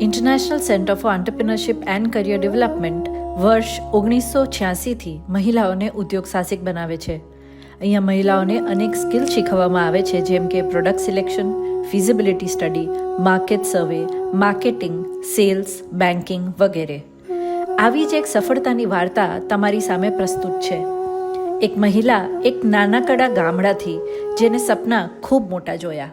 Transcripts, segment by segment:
International centre for entrepreneurship and career development વર્ષ 1986થી મહિલાઓને ઉદ્યોગ સાહસિક બનાવે છે. અહીંયા મહિલાઓને અનેક સ્કિલ શીખવવામાં આવે છે, જેમ કે product selection, feasibility study, market survey, marketing, sales, banking વગેરે. આવી જ એક સફળતાની વાર્તા તમારી સામે પ્રસ્તુત છે. એક મહિલા એક નાનકડા ગામડાથી જેને સપના ખૂબ મોટા જોયા.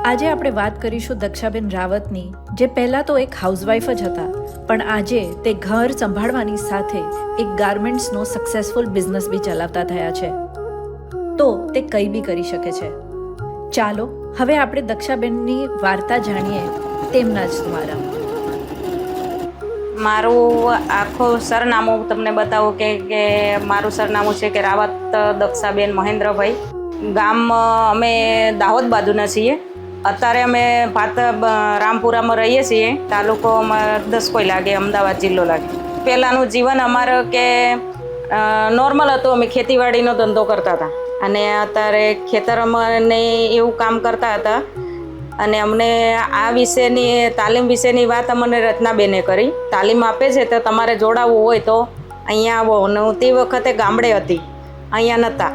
આજે આપણે વાત કરીશું દક્ષાબેન રાવતની, જે પહેલાં તો એક હાઉસવાઈફ જ હતા, પણ આજે તે ઘર સંભાળવાની સાથે એક ગાર્મેન્ટ્સનો સક્સેસફુલ બિઝનેસ બી ચલાવતા થયા છે. તો તે કંઈ બી કરી શકે છે. ચાલો હવે આપણે દક્ષાબેનની વાર્તા જાણીએ તેમના જ દ્વારા. મારું આખું સરનામું તમને બતાવું કે મારું સરનામું છે કે રાવત દક્ષાબેન મહેન્દ્રભાઈ. ગામ અમે દાહોદ બાજુના છીએ. અત્યારે અમે રામપુરામાં રહીએ છીએ. તાલુકો દસકોઈ લાગે, અમદાવાદ જિલ્લો લાગે. પહેલાંનું જીવન અમારું કે નોર્મલ હતું. અમે ખેતીવાડીનો ધંધો કરતા હતા અને અત્યારે ખેતરમાં ને એવું કામ કરતા હતા. અને અમને આ વિશેની તાલીમ વિશેની વાત અમને રત્નાબેને કરી. તાલીમ આપે છે તો તમારે જોડાવવું હોય તો અહીંયા આવો. અને હું તે વખતે ગામડે હતી, અહીંયા નહોતા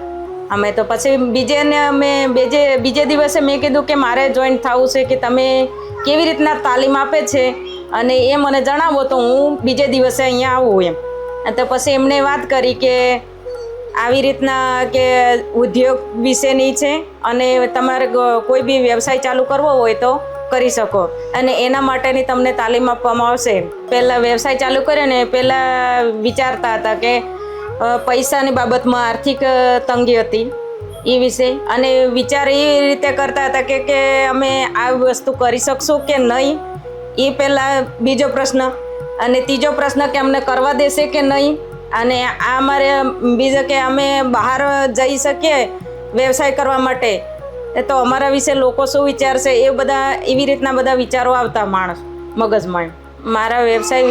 અમે. તો પછી બીજે દિવસે મેં કીધું કે મારે જોઈન્ટ થવું છે, કે તમે કેવી રીતના તાલીમ આપે છે અને એ મને જણાવો તો હું બીજે દિવસે અહીંયા આવું એમ. તો પછી એમણે વાત કરી કે આવી રીતના કે ઉદ્યોગ વિશેની છે અને તમારે કોઈ બી વ્યવસાય ચાલુ કરવો હોય તો કરી શકો અને એના માટેની તમને તાલીમ આપવામાં આવશે. પહેલાં વ્યવસાય ચાલુ કર્યો ને પહેલાં વિચારતા હતા કે પૈસાની બાબતમાં આર્થિક તંગી હતી એ વિશે, અને વિચાર એ રીતે કરતા હતા કે અમે આ વસ્તુ કરી શકશું કે નહીં, એ પહેલાં બીજો પ્રશ્ન. અને ત્રીજો પ્રશ્ન કે અમને કરવા દેશે કે નહીં. અને આ અમારે બીજો કે અમે બહાર જઈ શકીએ વ્યવસાય કરવા માટે તો અમારા વિશે લોકો શું વિચારશે, એ બધા એવી રીતના બધા વિચારો આવતા માણસ મગજમાં. મારા વ્યવસાય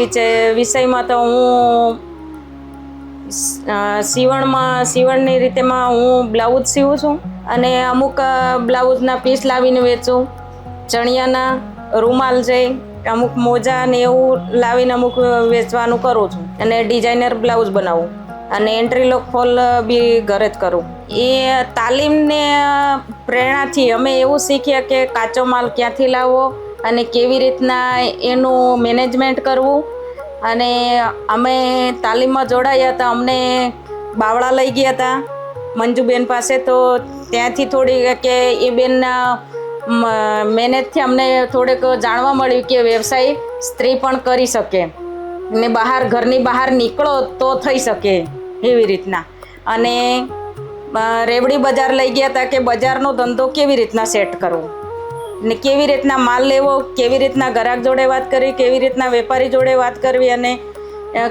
વિષયમાં તો હું સીવણની રીતેમાં હું બ્લાઉઝ સીવું છું અને અમુક બ્લાઉઝના પીસ લાવીને વેચું. ચણિયાના રૂમાલ છે, અમુક મોજા ને એવું લાવીને અમુક વેચવાનું કરું છું. અને ડિઝાઇનર બ્લાઉઝ બનાવું અને એન્ટ્રી લોક ફોલ બી ઘરે જ કરું. એ તાલીમને પ્રેરણાથી અમે એવું શીખ્યા કે કાચો માલ ક્યાંથી લાવવો અને કેવી રીતના એનું મેનેજમેન્ટ કરવું. અને અમે તાલીમમાં જોડાયા હતા. અમને બાવળા લઈ ગયા હતા મંજુબેન પાસે. તો ત્યાંથી થોડી કે એ બેનના મહેનતથી અમને થોડેક જાણવા મળ્યું કે વ્યવસાય સ્ત્રી પણ કરી શકે ને ઘરની બહાર નીકળો તો થઈ શકે એવી રીતના. અને રેવડી બજાર લઈ ગયા હતા કે બજારનો ધંધો કેવી રીતના સેટ કરવો ને કેવી રીતના માલ લેવો, કેવી રીતના ગ્રાહક જોડે વાત કરવી, કેવી રીતના વેપારી જોડે વાત કરવી અને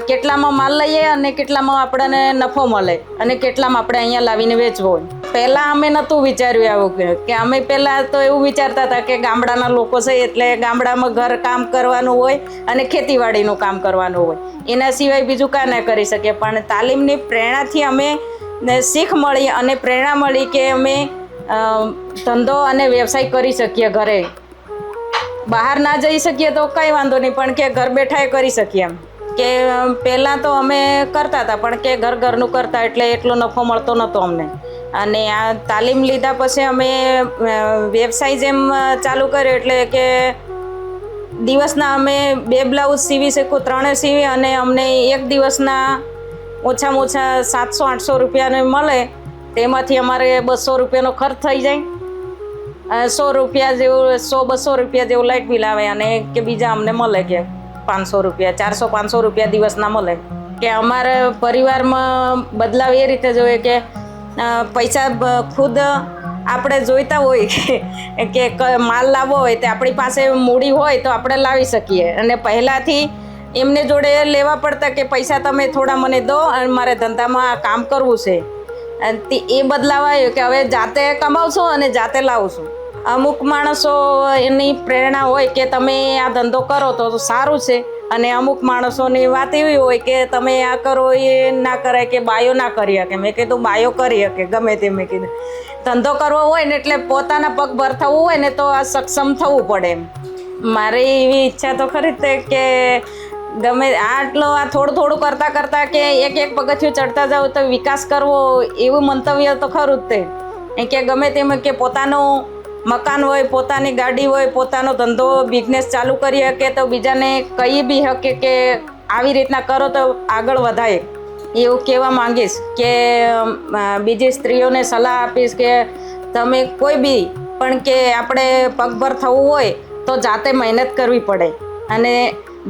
કેટલામાં માલ લઈએ અને કેટલામાં આપણને નફો મળે અને કેટલામાં આપણે અહીંયા લાવીને વેચવો હોય. પહેલાં અમે નહોતું વિચાર્યું આવું કે અમે પહેલાં તો એવું વિચારતા હતા કે ગામડાના લોકો છે એટલે ગામડામાં ઘર કામ કરવાનું હોય અને ખેતીવાડીનું કામ કરવાનું હોય, એના સિવાય બીજું કાંઈ ના કરી શકીએ. પણ તાલીમની પ્રેરણાથી અમે શીખ મળી અને પ્રેરણા મળી કે અમે ધંધો અને વ્યવસાય કરી શકીએ. ઘરે બહાર ના જઈ શકીએ તો કંઈ વાંધો નહીં, પણ કે ઘર બેઠા કરી શકીએ એમ. કે પહેલાં તો અમે કરતા હતા પણ કે ઘરનું કરતા એટલે એટલો નફો મળતો નહોતો અમને. અને આ તાલીમ લીધા પછી અમે વ્યવસાય જેમ ચાલુ કર્યો એટલે કે દિવસના અમે 2 બ્લાઉઝ સીવી શકું, 3 સીવી અને અમને એક દિવસના ઓછામાં ઓછા 700-800 રૂપિયાને મળે. તેમાંથી અમારે 200 રૂપિયાનો ખર્ચ થઈ જાય 100 રૂપિયા જેવું 100-200 રૂપિયા જેવું લાઇટ બિલ આવે અને કે બીજા અમને મળે કે 500 રૂપિયા 400-500 રૂપિયા દિવસના મળે. કે અમારા પરિવારમાં બદલાવ એ રીતે જોઈએ કે પૈસા ખુદ આપણે જોઈતા હોય કે માલ લાવવો હોય તો આપણી પાસે મૂડી હોય તો આપણે લાવી શકીએ. અને પહેલાંથી એમને જોડે લેવા પડતા કે પૈસા તમે થોડા મને દો અને મારે ધંધામાં કામ કરવું છે. અને એ બદલાવ આવ્યો કે હવે જાતે કમાવશું અને જાતે લાવશું. અમુક માણસો એની પ્રેરણા હોય કે તમે આ ધંધો કરો તો સારું છે, અને અમુક માણસોની વાત એવી હોય કે તમે આ કરો એ ના કરાય કે બાયો ના કરી શકે. મેં કીધું બાયો કરી શકે ગમે તે. મેં કીધું ધંધો કરવો હોય ને એટલે પોતાના પગ ભર થવું હોય ને તો આ સક્ષમ થવું પડે એમ. મારી એવી ઈચ્છા તો ખરી જ કે ગમે આટલો આ થોડું કરતાં કે એક પગથિયું ચડતા જાવ તો વિકાસ કરવો, એવું મંતવ્ય તો ખરું જ તે. કે ગમે તેમ કે પોતાનું મકાન હોય, પોતાની ગાડી હોય, પોતાનો ધંધો બિઝનેસ ચાલુ કરી શકે તો બીજાને કહી બી શકે કે આવી રીતના કરો તો આગળ વધાય. એવું કહેવા માંગીશ કે બીજી સ્ત્રીઓને સલાહ આપીશ કે તમે કોઈ બી પણ કે આપણે પગભર થવું હોય તો જાતે મહેનત કરવી પડે, અને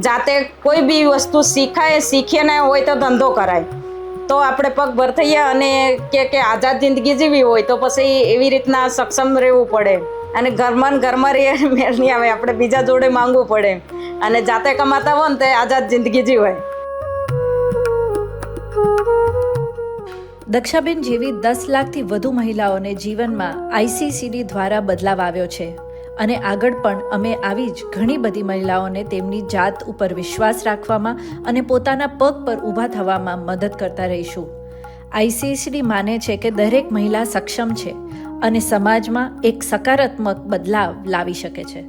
જાતે કોઈ બી વસ્તુ શીખીએ ને હોય તો ધંધો કરાય તો આપણે પગભર થઈએ. અને કે આઝાદ જિંદગી જીવી હોય તો પછી એવી રીતના સક્ષમ રહેવું પડે. અને ઘરમાં રહીએ મેળ નહીં આવે, આપણે બીજા જોડે માંગવું પડે. અને જાતે કમાતા હોય ને તો આઝાદ જિંદગી જીવાય. દક્ષાબેન જેવી 10 લાખથી વધુ મહિલાઓને જીવનમાં ICCD દ્વારા બદલાવ આવ્યો છે, અને આગળ પણ અમે આવી જ ઘણી બધી મહિલાઓને તેમની જાત ઉપર વિશ્વાસ રાખવામાં અને પોતાના પગ પર ઊભા થવામાં મદદ કરતા રહીશું. ICCD માને છે કે દરેક મહિલા સક્ષમ છે અને સમાજમાં એક સકારાત્મક બદલાવ લાવી શકે છે.